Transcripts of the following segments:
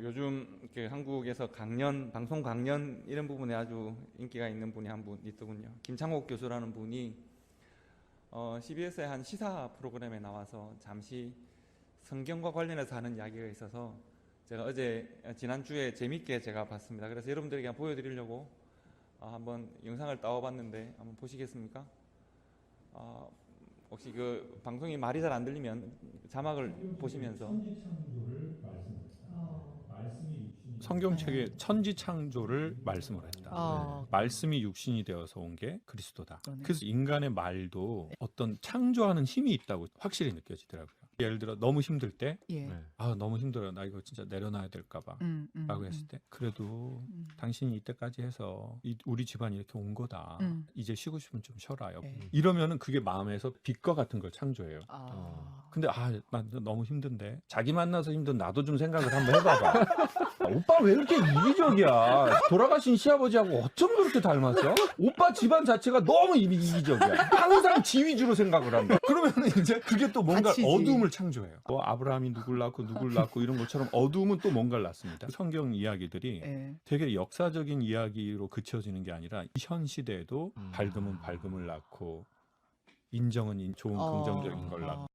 요즘 한국에서 방송 강연 이런 부분에 아주 인기가 있는 분이 한 분 있더군요. 김창옥 교수라는 분이 CBS의 한 시사 프로그램에 나와서 잠시 성경과 관련해서 하는 이야기가 있어서 제가 지난주에 재밌게 제가 봤습니다. 그래서 여러분들에게 보여드리려고 한번 영상을 따와봤는데 한번 보시겠습니까? 혹시 그 방송이 말이 잘 안 들리면 자막을 보시면서. 성경책에 천지창조를 말씀을 했다. 말씀이 육신이 되어서 온 게 그리스도다. 그래서 인간의 말도 어떤 창조하는 힘이 있다고 확실히 느껴지더라고요. 예를 들어 너무 힘들 때 너무 힘들어요. 나 이거 진짜 내려놔야 될까 봐 라고 했을 때 그래도 당신이 이때까지 해서 우리 집안이 이렇게 온 거다. 이제 쉬고 싶으면 좀 쉬어라. 이러면은 그게 마음에서 빛과 같은 걸 창조해요. 근데 나 너무 힘든데 자기 만나서 힘든 나도 좀 생각을 한번 해봐봐. 오빠 왜 이렇게 이기적이야? 돌아가신 시아버지하고 어쩜 그렇게 닮았어? 오빠 집안 자체가 너무 이기적이야. 항상 지 위주로 생각을 한다. 그러면 이제 그게 또 뭔가 갇히지. 어두움을 창조해요. 아브라함이 누굴 낳고 이런 것처럼 어두움은 또 뭔가를 낳습니다. 성경 이야기들이 되게 역사적인 이야기로 그쳐지는 게 아니라 현 시대에도 밝음은 밝음을 낳고 인정은 좋은 긍정적인 걸 낳고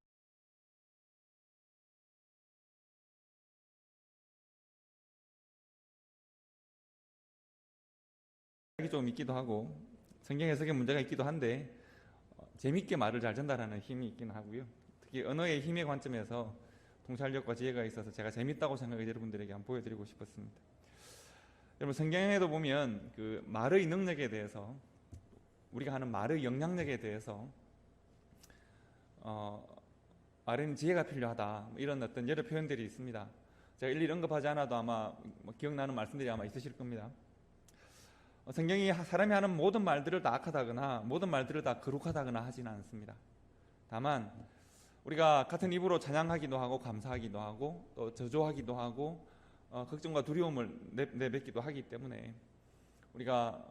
좀 있기도 하고 성경 해석에 문제가 있기도 한데 재밌게 말을 잘 전달하는 힘이 있기는 하고요. 특히 언어의 힘의 관점에서 통찰력과 지혜가 있어서 제가 재밌다고 생각해 여러분들에게 한번 보여드리고 싶었습니다. 여러분 성경에도 보면 그 말의 능력에 대해서 우리가 하는 말의 영향력에 대해서 말에는 지혜가 필요하다 이런 어떤 여러 표현들이 있습니다. 제가 일일이 언급하지 않아도 아마 기억나는 말씀들이 아마 있으실 겁니다. 성경이 사람이 하는 모든 말들을 다 악하다거나 모든 말들을 다 거룩하다거나 하지는 않습니다. 다만 우리가 같은 입으로 찬양하기도 하고 감사하기도 하고 또 저조하기도 하고 걱정과 두려움을 내뱉기도 하기 때문에 우리가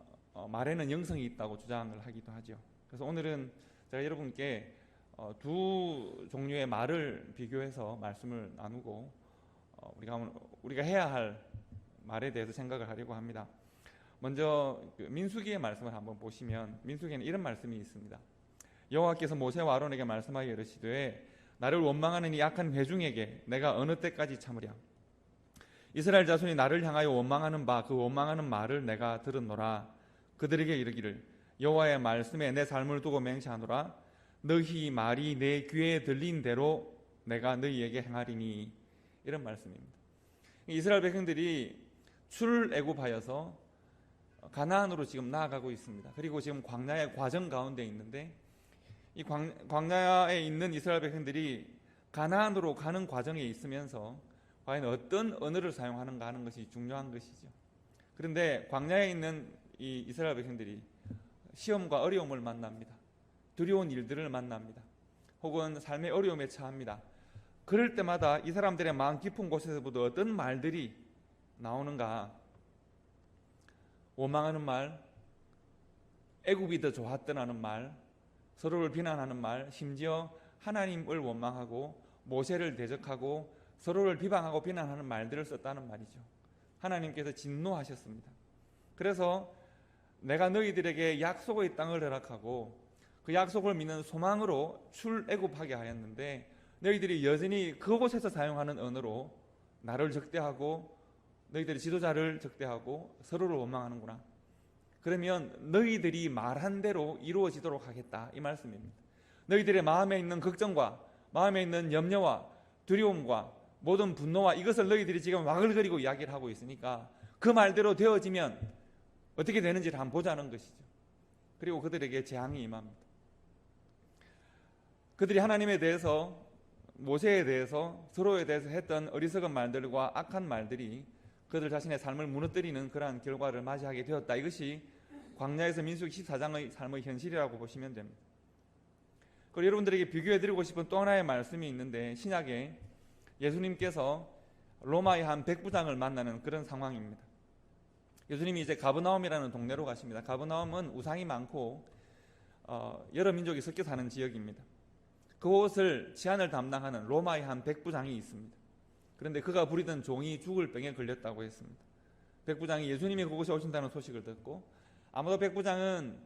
말에는 영성이 있다고 주장을 하기도 하죠. 그래서 오늘은 제가 여러분께 두 종류의 말을 비교해서 말씀을 나누고 우리가 해야 할 말에 대해서 생각을 하려고 합니다. 먼저 민수기의 말씀을 한번 보시면 민수기에는 이런 말씀이 있습니다. 여호와께서 모세와 아론에게 말씀하여 이르시되 나를 원망하는 이 악한 회중에게 내가 어느 때까지 참으랴. 이스라엘 자손이 나를 향하여 원망하는 그 원망하는 말을 내가 들었노라. 그들에게 이르기를 여호와의 말씀에 내 삶을 두고 맹세하노라. 너희 말이 내 귀에 들린 대로 내가 너희에게 행하리니. 이런 말씀입니다. 이스라엘 백성들이 출애굽하여서 가나안으로 지금 나아가고 있습니다. 그리고 지금 광야의 과정 가운데 있는데 이 광야에 있는 이스라엘 백성들이 가나안으로 가는 과정에 있으면서 과연 어떤 언어를 사용하는가 하는 것이 중요한 것이죠. 그런데 광야에 있는 이 이스라엘 백성들이 시험과 어려움을 만납니다. 두려운 일들을 만납니다. 혹은 삶의 어려움에 처합니다. 그럴 때마다 이 사람들의 마음 깊은 곳에서부터 어떤 말들이 나오는가? 원망하는 말, 애굽이 더 좋았더라는 말, 서로를 비난하는 말, 심지어 하나님을 원망하고 모세를 대적하고 서로를 비방하고 비난하는 말들을 썼다는 말이죠. 하나님께서 진노하셨습니다. 그래서 내가 너희들에게 약속의 땅을 허락하고 그 약속을 믿는 소망으로 출애굽하게 하였는데 너희들이 여전히 그곳에서 사용하는 언어로 나를 적대하고 너희들이 지도자를 적대하고 서로를 원망하는구나. 그러면 너희들이 말한 대로 이루어지도록 하겠다 이 말씀입니다. 너희들의 마음에 있는 걱정과 마음에 있는 염려와 두려움과 모든 분노와 이것을 너희들이 지금 와글거리고 이야기를 하고 있으니까 그 말대로 되어지면 어떻게 되는지를 한번 보자는 것이죠. 그리고 그들에게 재앙이 임합니다. 그들이 하나님에 대해서 모세에 대해서 서로에 대해서 했던 어리석은 말들과 악한 말들이 그들 자신의 삶을 무너뜨리는 그러한 결과를 맞이하게 되었다. 이것이 광야에서 민수기 14장의 삶의 현실이라고 보시면 됩니다. 그리고 여러분들에게 비교해드리고 싶은 또 하나의 말씀이 있는데 신약에 예수님께서 로마의 한 백부장을 만나는 그런 상황입니다. 예수님이 이제 가버나움이라는 동네로 가십니다. 가버나움은 우상이 많고 여러 민족이 섞여 사는 지역입니다. 그곳을 치안을 담당하는 로마의 한 백부장이 있습니다. 그런데 그가 부리던 종이 죽을 병에 걸렸다고 했습니다. 백부장이 예수님이 그곳에 오신다는 소식을 듣고, 아마도 백부장은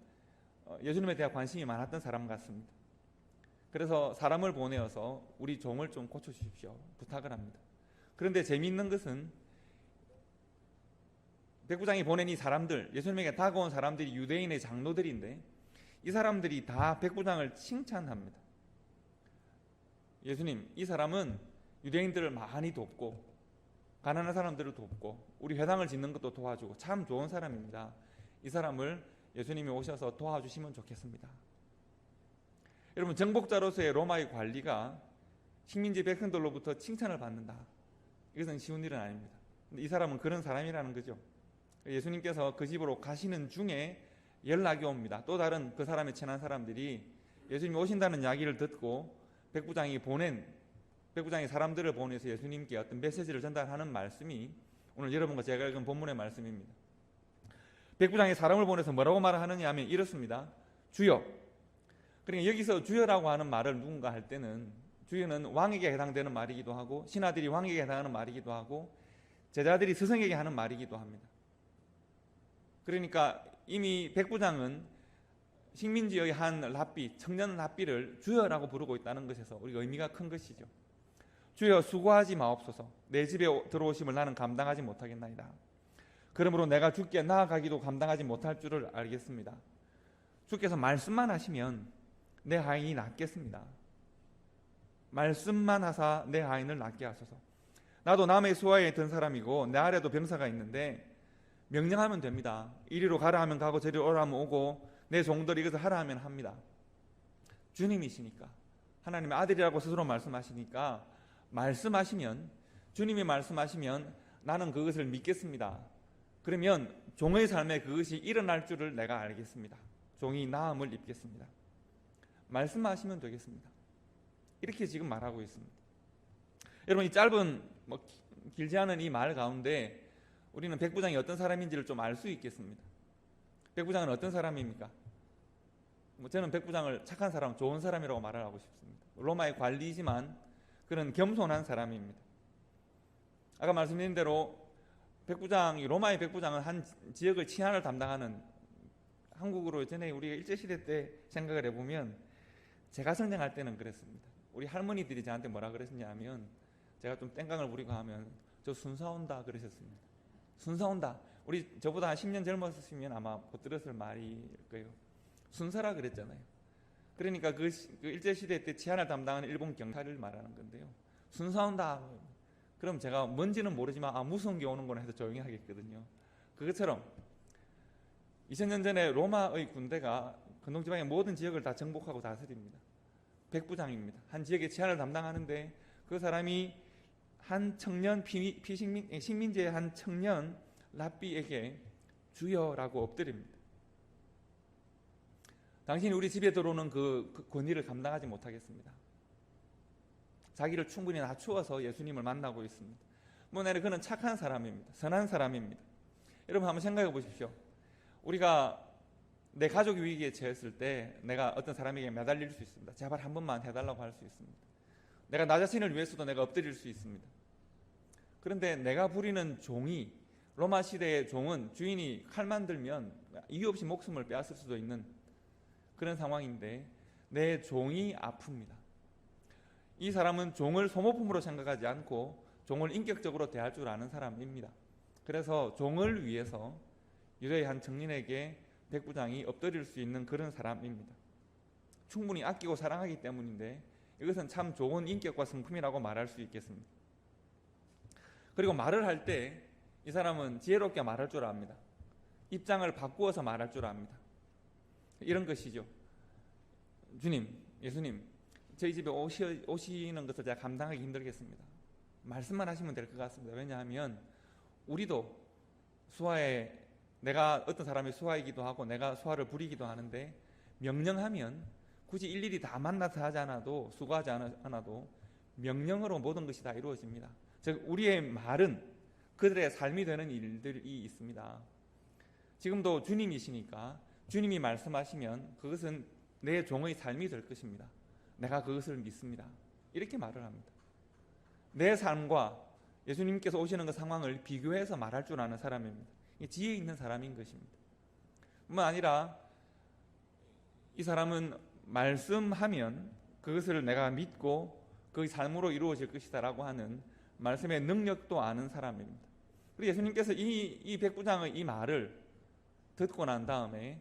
예수님에 대한 관심이 많았던 사람 같습니다. 그래서 사람을 보내어서 우리 종을 좀 고쳐주십시오 부탁을 합니다. 그런데 재미있는 것은 백부장이 보낸 이 사람들, 예수님에게 다가온 사람들이 유대인의 장로들인데 이 사람들이 다 백부장을 칭찬합니다. 예수님, 이 사람은 유대인들을 많이 돕고 가난한 사람들을 돕고 우리 회당을 짓는 것도 도와주고 참 좋은 사람입니다. 이 사람을 예수님이 오셔서 도와주시면 좋겠습니다. 여러분, 정복자로서의 로마의 관리가 식민지 백성들로부터 칭찬을 받는다. 이것은 쉬운 일은 아닙니다. 근데 이 사람은 그런 사람이라는 거죠. 예수님께서 그 집으로 가시는 중에 연락이 옵니다. 또 다른 그 사람의 친한 사람들이 예수님이 오신다는 이야기를 듣고 백부장이 사람들을 보내서 예수님께 어떤 메시지를 전달하는 말씀이 오늘 여러분과 제가 읽은 본문의 말씀입니다. 백부장이 사람을 보내서 뭐라고 말하느냐 하면 이렇습니다. 주여. 그러니까 여기서 주여라고 하는 말을 누군가 할 때는 주여는 왕에게 해당되는 말이기도 하고 신하들이 왕에게 해당하는 말이기도 하고 제자들이 스승에게 하는 말이기도 합니다. 그러니까 이미 백부장은 식민지의 한 랍비, 청년 랍비를 주여라고 부르고 있다는 것에서 우리가 의미가 큰 것이죠. 주여, 수고하지 마옵소서. 내 집에 들어오심을 나는 감당하지 못하겠나이다. 그러므로 내가 주께 나아가기도 감당하지 못할 줄을 알겠습니다. 주께서 말씀만 하시면 내 하인이 낫겠습니다. 말씀만 하사 내 하인을 낫게 하소서. 나도 남의 수하에 든 사람이고 내 아래도 병사가 있는데 명령하면 됩니다. 이리로 가라 하면 가고 저리로 오라 하면 오고 내 종들이 이것을 하라 하면 합니다. 주님이시니까, 하나님의 아들이라고 스스로 말씀하시니까 말씀하시면, 주님이 말씀하시면 나는 그것을 믿겠습니다. 그러면 종의 삶에 그것이 일어날 줄을 내가 알겠습니다. 종이 나음을 입겠습니다. 말씀하시면 되겠습니다. 이렇게 지금 말하고 있습니다. 여러분, 이 짧은 길지 않은 이 말 가운데 우리는 백부장이 어떤 사람인지를 좀 알 수 있겠습니다. 백부장은 어떤 사람입니까? 저는 백부장을 착한 사람, 좋은 사람이라고 말을 하고 싶습니다. 로마의 관리지만 그는 겸손한 사람입니다. 아까 말씀드린 대로 로마의 백부장은 한 지역을 치안을 담당하는, 한국으로 전에 우리가 일제시대 때 생각을 해보면 제가 성장할 때는 그랬습니다. 우리 할머니들이 저한테 뭐라 그랬냐면 제가 좀 땡깡을 부리고 하면 저 순사온다 그러셨습니다. 순사온다. 우리 저보다 한 10년 젊었으면 아마 못 들었을 말일 거예요. 순사라 그랬잖아요. 그러니까 그 일제시대 때 치안을 담당하는 일본 경찰을 말하는 건데요. 순사온다. 그럼 제가 뭔지는 모르지만 무서운 게 오는구나 해서 조용히 하겠거든요. 그것처럼 2000년 전에 로마의 군대가 근동지방의 모든 지역을 다 정복하고 다스립니다. 백부장입니다. 한 지역의 치안을 담당하는데 그 사람이 한 청년 식민지의 한 청년 랍비에게 주여라고 엎드립니다. 당신이 우리 집에 들어오는 그 권위를 감당하지 못하겠습니다. 자기를 충분히 낮추어서 예수님을 만나고 있습니다. 내가 그는 착한 사람입니다. 선한 사람입니다. 여러분 한번 생각해 보십시오. 우리가 내 가족이 위기에 처했을 때 내가 어떤 사람에게 매달릴 수 있습니다. 제발 한 번만 해달라고 할 수 있습니다. 내가 나 자신을 위해서도 내가 엎드릴 수 있습니다. 그런데 내가 부리는 종이, 로마 시대의 종은 주인이 칼만 들면 이유 없이 목숨을 빼앗을 수도 있는 그런 상황인데 내 종이 아픕니다. 이 사람은 종을 소모품으로 생각하지 않고 종을 인격적으로 대할 줄 아는 사람입니다. 그래서 종을 위해서 유대의 한 청년에게 백부장이 엎드릴 수 있는 그런 사람입니다. 충분히 아끼고 사랑하기 때문인데 이것은 참 좋은 인격과 성품이라고 말할 수 있겠습니다. 그리고 말을 할 때 이 사람은 지혜롭게 말할 줄 압니다. 입장을 바꾸어서 말할 줄 압니다. 이런 것이죠. 주님, 예수님, 저희 집에 오시는 것을 제가 감당하기 힘들겠습니다. 말씀만 하시면 될 것 같습니다. 왜냐하면 우리도 수하에, 내가 어떤 사람이 수하이기도 하고 내가 수하를 부리기도 하는데 명령하면 굳이 일일이 다 만나서 하지 않아도, 수고하지 않아도 명령으로 모든 것이 다 이루어집니다. 즉 우리의 말은 그들의 삶이 되는 일들이 있습니다. 지금도 주님이시니까 주님이 말씀하시면 그것은 내 종의 삶이 될 것입니다. 내가 그것을 믿습니다. 이렇게 말을 합니다. 내 삶과 예수님께서 오시는 그 상황을 비교해서 말할 줄 아는 사람입니다. 지혜 있는 사람인 것입니다. 뿐만 아니라 이 사람은 말씀하면 그것을 내가 믿고 그 삶으로 이루어질 것이다 라고 하는 말씀의 능력도 아는 사람입니다. 그리고 예수님께서 이 백부장의 이 말을 듣고 난 다음에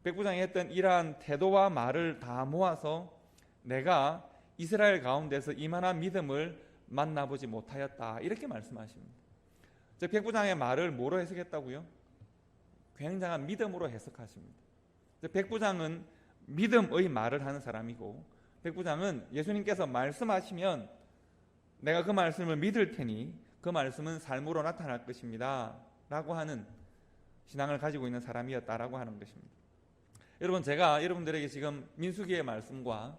백부장이 했던 이러한 태도와 말을 다 모아서 내가 이스라엘 가운데서 이만한 믿음을 만나보지 못하였다, 이렇게 말씀하십니다. 즉 백부장의 말을 뭐로 해석했다고요? 굉장한 믿음으로 해석하십니다. 백부장은 믿음의 말을 하는 사람이고, 백부장은 예수님께서 말씀하시면 내가 그 말씀을 믿을 테니 그 말씀은 삶으로 나타날 것입니다 라고 하는 신앙을 가지고 있는 사람이었다라고 하는 것입니다. 여러분, 제가 여러분들에게 지금 민수기의 말씀과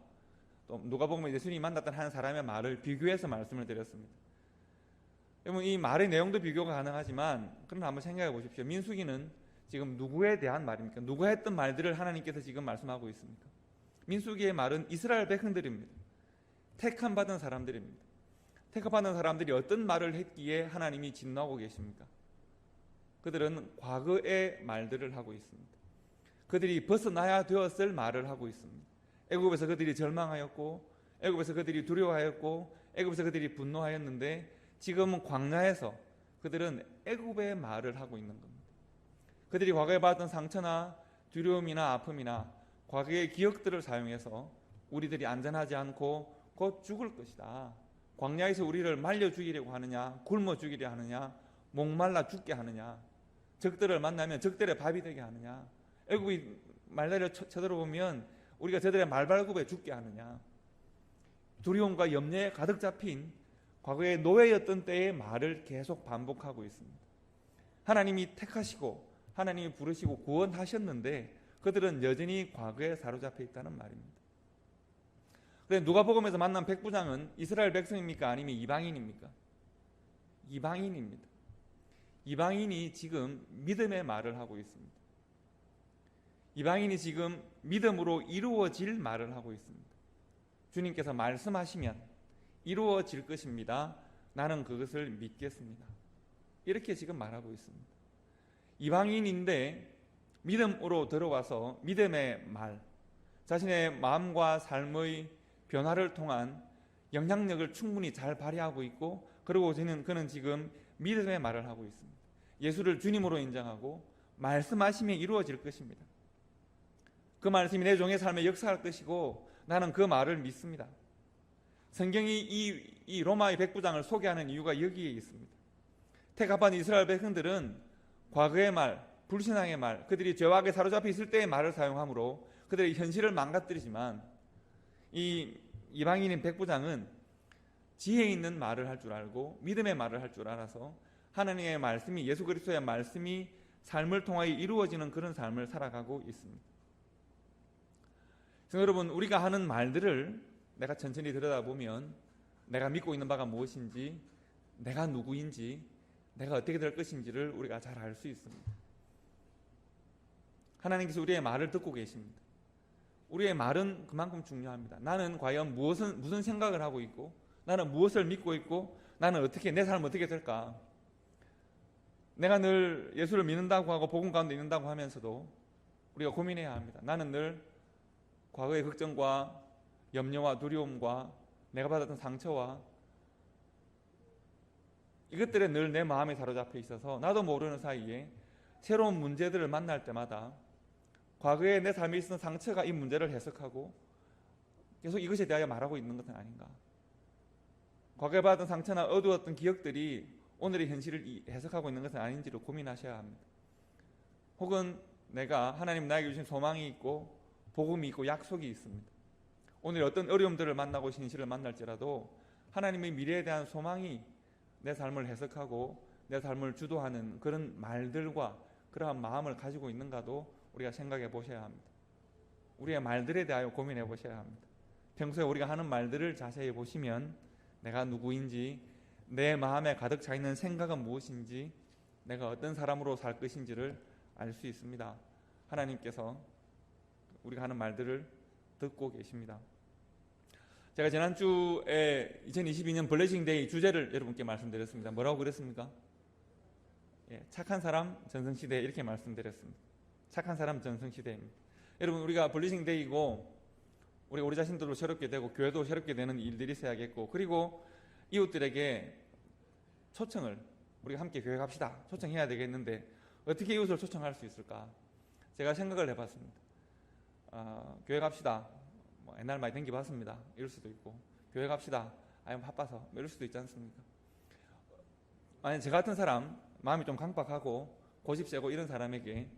또 누가복음에 예수님이 만났던 한 사람의 말을 비교해서 말씀을 드렸습니다. 여러분, 이 말의 내용도 비교가 가능하지만 그러나 한번 생각해 보십시오. 민수기는 지금 누구에 대한 말입니까? 누가 했던 말들을 하나님께서 지금 말씀하고 있습니까? 민수기의 말은 이스라엘 백성들입니다. 택함 받은 사람들입니다. 택함 받은 사람들이 어떤 말을 했기에 하나님이 진노하고 계십니까? 그들은 과거의 말들을 하고 있습니다. 그들이 벗어나야 되었을 말을 하고 있습니다. 애굽에서 그들이 절망하였고, 애굽에서 그들이 두려워하였고, 애굽에서 그들이 분노하였는데 지금은 광야에서 그들은 애굽의 말을 하고 있는 겁니다. 그들이 과거에 받았던 상처나 두려움이나 아픔이나 과거의 기억들을 사용해서 우리들이 안전하지 않고 곧 죽을 것이다. 광야에서 우리를 말려 죽이려고 하느냐, 굶어 죽이려 하느냐, 목말라 죽게 하느냐, 적들을 만나면 적들의 밥이 되게 하느냐, 애굽이 말다리를 쳐들어보면 우리가 저들의 말발굽에 죽게 하느냐, 두려움과 염려에 가득 잡힌 과거의 노예였던 때의 말을 계속 반복하고 있습니다. 하나님이 택하시고 하나님이 부르시고 구원하셨는데 그들은 여전히 과거에 사로잡혀 있다는 말입니다. 그런데 누가복음에서 만난 백부장은 이스라엘 백성입니까? 아니면 이방인입니까? 이방인입니다. 이방인이 지금 믿음의 말을 하고 있습니다. 이방인이 지금 믿음으로 이루어질 말을 하고 있습니다. 주님께서 말씀하시면 이루어질 것입니다. 나는 그것을 믿겠습니다. 이렇게 지금 말하고 있습니다. 이방인인데 믿음으로 들어와서 믿음의 말, 자신의 마음과 삶의 변화를 통한 영향력을 충분히 잘 발휘하고 있고, 그리고 그는 지금 믿음의 말을 하고 있습니다. 예수를 주님으로 인정하고 말씀하시면 이루어질 것입니다. 그 말씀이 내 종의 삶에 역사할 것이고 나는 그 말을 믿습니다. 성경이 이 로마의 백부장을 소개하는 이유가 여기에 있습니다. 택합한 이스라엘 백성들은 과거의 말, 불신앙의 말, 그들이 죄와 악에 사로잡혀 있을 때의 말을 사용하므로 그들의 현실을 망가뜨리지만, 이 이방인인 백부장은 지혜 있는 말을 할 줄 알고 믿음의 말을 할 줄 알아서 하나님의 말씀이, 예수 그리스도의 말씀이 삶을 통하여 이루어지는 그런 삶을 살아가고 있습니다. 그래서 여러분, 우리가 하는 말들을 내가 천천히 들여다보면 내가 믿고 있는 바가 무엇인지, 내가 누구인지, 내가 어떻게 될 것인지를 우리가 잘 알 수 있습니다. 하나님께서 우리의 말을 듣고 계십니다. 우리의 말은 그만큼 중요합니다. 나는 과연 무슨 생각을 하고 있고, 나는 무엇을 믿고 있고, 나는 어떻게, 내 삶은 어떻게 될까? 내가 늘 예수를 믿는다고 하고 복음 가운데 있는다고 하면서도 우리가 고민해야 합니다. 나는 늘 과거의 걱정과 염려와 두려움과 내가 받았던 상처와 이것들에 늘 내 마음에 사로잡혀 있어서 나도 모르는 사이에 새로운 문제들을 만날 때마다 과거에 내 삶에 있었던 상처가 이 문제를 해석하고 계속 이것에 대하여 말하고 있는 것은 아닌가. 과거에 받은 상처나 어두웠던 기억들이 오늘의 현실을 해석하고 있는 것은 아닌지를 고민하셔야 합니다. 혹은 내가 하나님 나에게 주신 소망이 있고 복음이 있고 약속이 있습니다. 오늘 어떤 어려움들을 만나고 현실을 만날지라도 하나님의 미래에 대한 소망이 내 삶을 해석하고 내 삶을 주도하는 그런 말들과 그러한 마음을 가지고 있는가도 우리가 생각해 보셔야 합니다. 우리의 말들에 대하여 고민해 보셔야 합니다. 평소에 우리가 하는 말들을 자세히 보시면 내가 누구인지, 내 마음에 가득 차 있는 생각은 무엇인지, 내가 어떤 사람으로 살 것인지를 알 수 있습니다. 하나님께서 우리가 하는 말들을 듣고 계십니다. 제가 지난주에 2022년 블레싱데이 주제를 여러분께 말씀드렸습니다. 뭐라고 그랬습니까? 착한 사람 전성시대 이렇게 말씀드렸습니다. 착한 사람 전성시대입니다. 여러분, 우리가 블레싱데이고 우리 자신들도 새롭게 되고 교회도 새롭게 되는 일들이 있어야겠고, 그리고 이웃들에게 초청을 우리가 함께 교회 갑시다 초청해야 되겠는데 어떻게 이웃을 초청할 수 있을까? 제가 생각을 해봤습니다. 교회 갑시다. 뭐 옛날 많이 댕겨봤습니다. 이럴 수도 있고, 교회 갑시다. 아니면 바빠서 뭐 이럴 수도 있지 않습니까? 만약 저 같은 사람, 마음이 좀 강박하고 고집 세고 이런 사람에게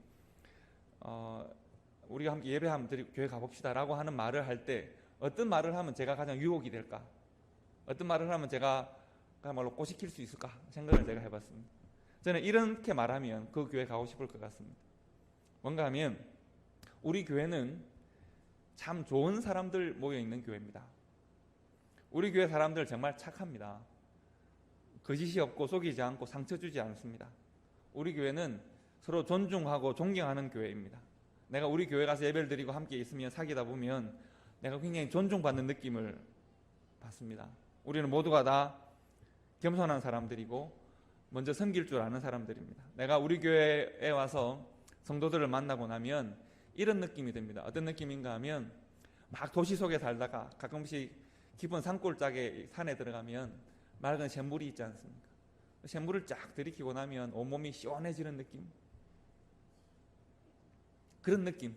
우리가 함께 예배하면 교회 가봅시다 라고 하는 말을 할 때 어떤 말을 하면 제가 가장 유혹이 될까? 어떤 말을 하면 제가 그야말로 꼬시킬 수 있을까? 생각을 제가 해봤습니다. 저는 이렇게 말하면 그 교회 가고 싶을 것 같습니다. 뭔가 하면 우리 교회는 참 좋은 사람들 모여있는 교회입니다. 우리 교회 사람들 정말 착합니다. 거짓이 없고 속이지 않고 상처 주지 않습니다. 우리 교회는 서로 존중하고 존경하는 교회입니다. 내가 우리 교회 가서 예배를 드리고 함께 있으면 사귀다 보면 내가 굉장히 존중받는 느낌을 받습니다. 우리는 모두가 다 겸손한 사람들이고 먼저 섬길 줄 아는 사람들입니다. 내가 우리 교회에 와서 성도들을 만나고 나면 이런 느낌이 듭니다. 어떤 느낌인가 하면 막 도시 속에 살다가 가끔씩 깊은 산골짜기 산에 들어가면 맑은 샘물이 있지 않습니까? 샘물을 쫙 들이키고 나면 온몸이 시원해지는 느낌, 그런 느낌.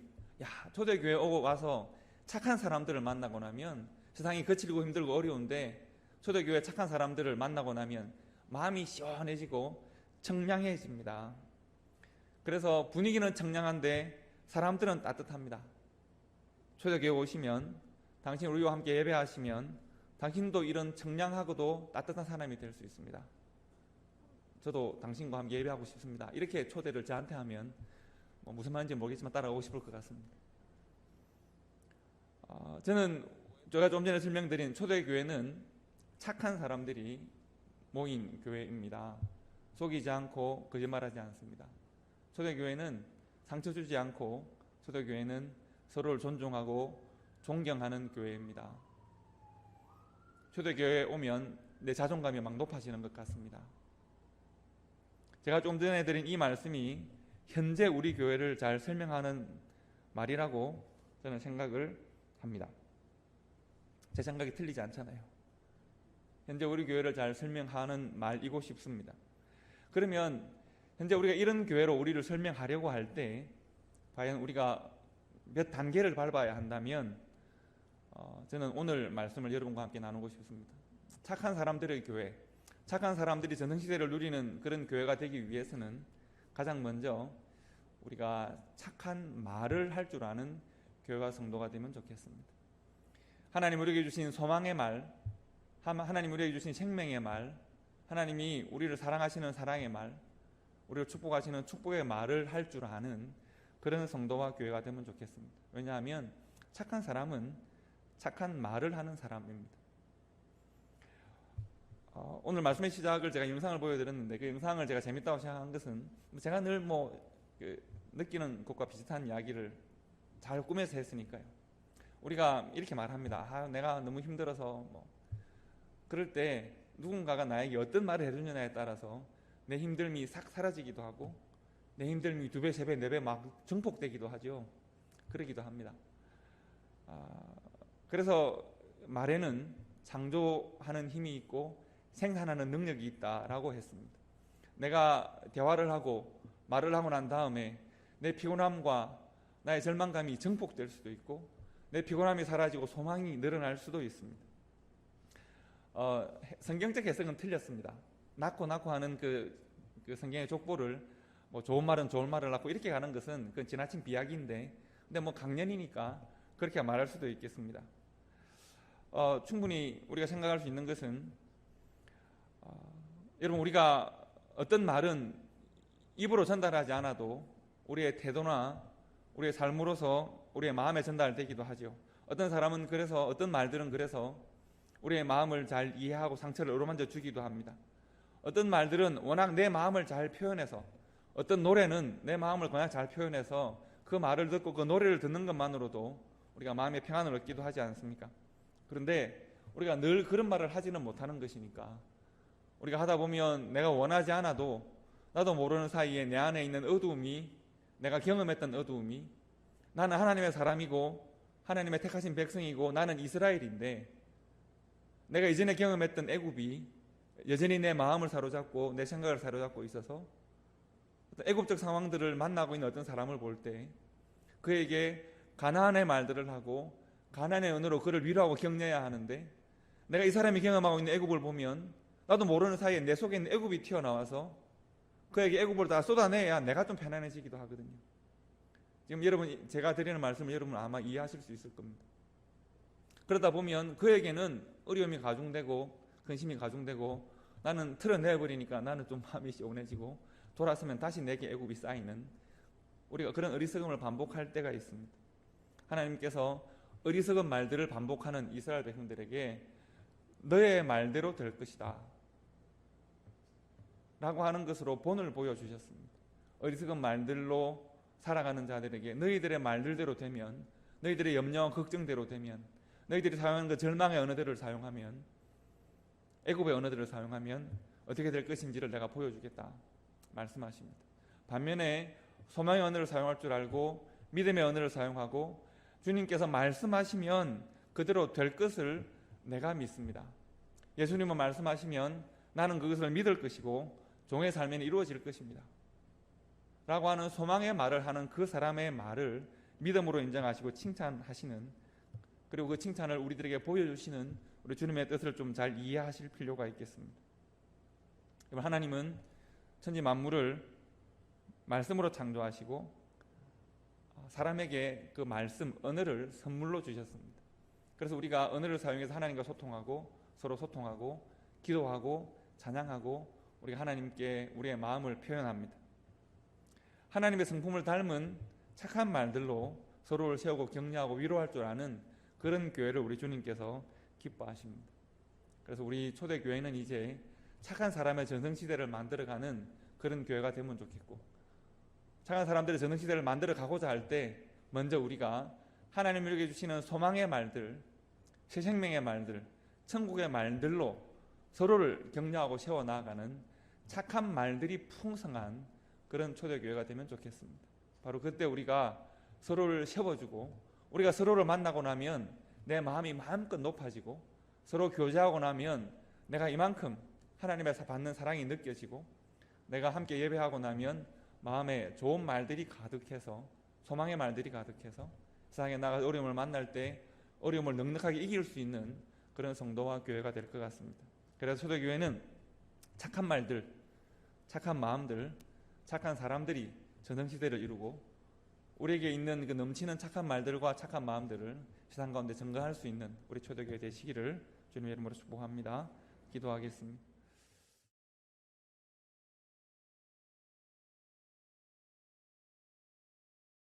초대교회 오고 와서 착한 사람들을 만나고 나면 세상이 거칠고 힘들고 어려운데 초대교회 착한 사람들을 만나고 나면 마음이 시원해지고 청량해집니다. 그래서 분위기는 청량한데 사람들은 따뜻합니다. 초대교회 오시면, 당신 우리와 함께 예배하시면 당신도 이런 청량하고도 따뜻한 사람이 될 수 있습니다. 저도 당신과 함께 예배하고 싶습니다. 이렇게 초대를 저한테 하면 무슨 말인지 모르겠지만 따라오고 싶을 것 같습니다. 저는 제가 좀 전에 설명드린 초대교회는 착한 사람들이 모인 교회입니다. 속이지 않고 거짓말하지 않습니다. 초대교회는 상처 주지 않고, 초대교회는 서로를 존중하고 존경하는 교회입니다. 초대교회에 오면 내 자존감이 막 높아지는 것 같습니다. 제가 좀 전에 드린 이 말씀이 현재 우리 교회를 잘 설명하는 말이라고 저는 생각을 합니다. 제 생각이 틀리지 않잖아요. 현재 우리 교회를 잘 설명하는 말이고 싶습니다. 그러면 현재 우리가 이런 교회로 우리를 설명하려고 할 때 과연 우리가 몇 단계를 밟아야 한다면 저는 오늘 말씀을 여러분과 함께 나누고 싶습니다. 착한 사람들의 교회, 착한 사람들이 전성시대를 누리는 그런 교회가 되기 위해서는 가장 먼저 우리가 착한 말을 할 줄 아는 교회와 성도가 되면 좋겠습니다. 하나님 우리에게 주신 소망의 말, 하나님 우리에게 주신 생명의 말, 하나님이 우리를 사랑하시는 사랑의 말, 우리를 축복하시는 축복의 말을 할 줄 아는 그런 성도와 교회가 되면 좋겠습니다. 왜냐하면 착한 사람은 착한 말을 하는 사람입니다. 오늘 말씀의 시작을 제가 영상을 보여드렸는데 그 영상을 제가 재밌다고 생각한 것은 제가 늘 느끼는 것과 비슷한 이야기를 잘 꾸며서 했으니까요. 우리가 이렇게 말합니다. 내가 너무 힘들어서 그럴 때 누군가가 나에게 어떤 말을 해주느냐에 따라서 내 힘듦이 싹 사라지기도 하고 내 힘듦이 2배, 3배, 4배 막 증폭되기도 하죠. 그러기도 합니다. 그래서 말에는 창조하는 힘이 있고 생산하는 능력이 있다라고 했습니다. 내가 대화를 하고 말을 하고 난 다음에 내 피곤함과 나의 절망감이 증폭될 수도 있고 내 피곤함이 사라지고 소망이 늘어날 수도 있습니다. 성경적 해석은 틀렸습니다. 낳고 하는 그 성경의 족보를 좋은 말은 좋은 말을 낳고 이렇게 가는 것은 그건 지나친 비약인데, 근데 강년이니까 그렇게 말할 수도 있겠습니다. 충분히 우리가 생각할 수 있는 것은 여러분, 우리가 어떤 말은 입으로 전달하지 않아도 우리의 태도나 우리의 삶으로서 우리의 마음에 전달되기도 하죠. 어떤 사람은 그래서 어떤 말들은 그래서 우리의 마음을 잘 이해하고 상처를 어루만져 주기도 합니다. 어떤 말들은 워낙 내 마음을 잘 표현해서, 어떤 노래는 내 마음을 그냥 잘 표현해서 그 말을 듣고 그 노래를 듣는 것만으로도 우리가 마음의 평안을 얻기도 하지 않습니까? 그런데 우리가 늘 그런 말을 하지는 못하는 것이니까 우리가 하다 보면 내가 원하지 않아도 나도 모르는 사이에 내 안에 있는 어두움이, 내가 경험했던 어두움이, 나는 하나님의 사람이고 하나님의 택하신 백성이고 나는 이스라엘인데 내가 이전에 경험했던 애굽이 여전히 내 마음을 사로잡고 내 생각을 사로잡고 있어서 애굽적 상황들을 만나고 있는 어떤 사람을 볼 때 그에게 가나안의 말들을 하고 가나안의 언어로 그를 위로하고 격려해야 하는데 내가 이 사람이 경험하고 있는 애굽을 보면 나도 모르는 사이에 내 속에 있는 애굽이 튀어나와서 그에게 애굽을 다 쏟아내야 내가 좀 편안해지기도 하거든요. 지금 여러분 제가 드리는 말씀을 여러분 아마 이해하실 수 있을 겁니다. 그러다 보면 그에게는 어려움이 가중되고 근심이 가중되고 나는 틀어내버리니까 나는 좀 마음이 시원해지고 돌아서면 다시 내게 애굽이 쌓이는 우리가 그런 어리석음을 반복할 때가 있습니다. 하나님께서 어리석은 말들을 반복하는 이스라엘 백성들에게 너의 말대로 될 것이다 라고 하는 것으로 본을 보여주셨습니다. 어리석은 말들로 살아가는 자들에게 너희들의 말들대로 되면, 너희들의 염려와 걱정대로 되면, 너희들이 사용하는 그 절망의 언어들을 사용하면, 애굽의 언어들을 사용하면 어떻게 될 것인지를 내가 보여주겠다 말씀하십니다. 반면에 소망의 언어를 사용할 줄 알고 믿음의 언어를 사용하고 주님께서 말씀하시면 그대로 될 것을 내가 믿습니다. 예수님은 말씀하시면 나는 그것을 믿을 것이고 종의 삶에는 이루어질 것입니다 라고 하는 소망의 말을 하는 그 사람의 말을 믿음으로 인정하시고 칭찬하시는, 그리고 그 칭찬을 우리들에게 보여주시는 우리 주님의 뜻을 좀 잘 이해하실 필요가 있겠습니다. 하나님은 천지 만물을 말씀으로 창조하시고 사람에게 그 말씀, 언어를 선물로 주셨습니다. 그래서 우리가 언어를 사용해서 하나님과 소통하고 서로 소통하고 기도하고 찬양하고 우리가 하나님께 우리의 마음을 표현합니다. 하나님의 성품을 닮은 착한 말들로 서로를 세우고 격려하고 위로할 줄 아는 그런 교회를 우리 주님께서 기뻐하십니다. 그래서 우리 초대교회는 이제 착한 사람의 전성시대를 만들어가는 그런 교회가 되면 좋겠고, 착한 사람들의 전성시대를 만들어가고자 할 때 먼저 우리가 하나님이 우리에게 주시는 소망의 말들, 새 생명의 말들, 천국의 말들로 서로를 격려하고 세워나가는 착한 말들이 풍성한 그런 초대교회가 되면 좋겠습니다. 바로 그때 우리가 서로를 세워주고 우리가 서로를 만나고 나면 내 마음이 마음껏 높아지고 서로 교제하고 나면 내가 이만큼 하나님의 받는 사랑이 느껴지고 내가 함께 예배하고 나면 마음에 좋은 말들이 가득해서 소망의 말들이 가득해서 세상에 나가 어려움을 만날 때 어려움을 넉넉하게 이길 수 있는 그런 성도와 교회가 될 것 같습니다. 그래서 초대교회는 착한 말들, 착한 마음들, 착한 사람들이 전성시대를 이루고 우리에게 있는 그 넘치는 착한 말들과 착한 마음들을 세상 가운데 증거할 수 있는 우리 초대교회 되시기를 주님의 이름으로 축복합니다. 기도하겠습니다.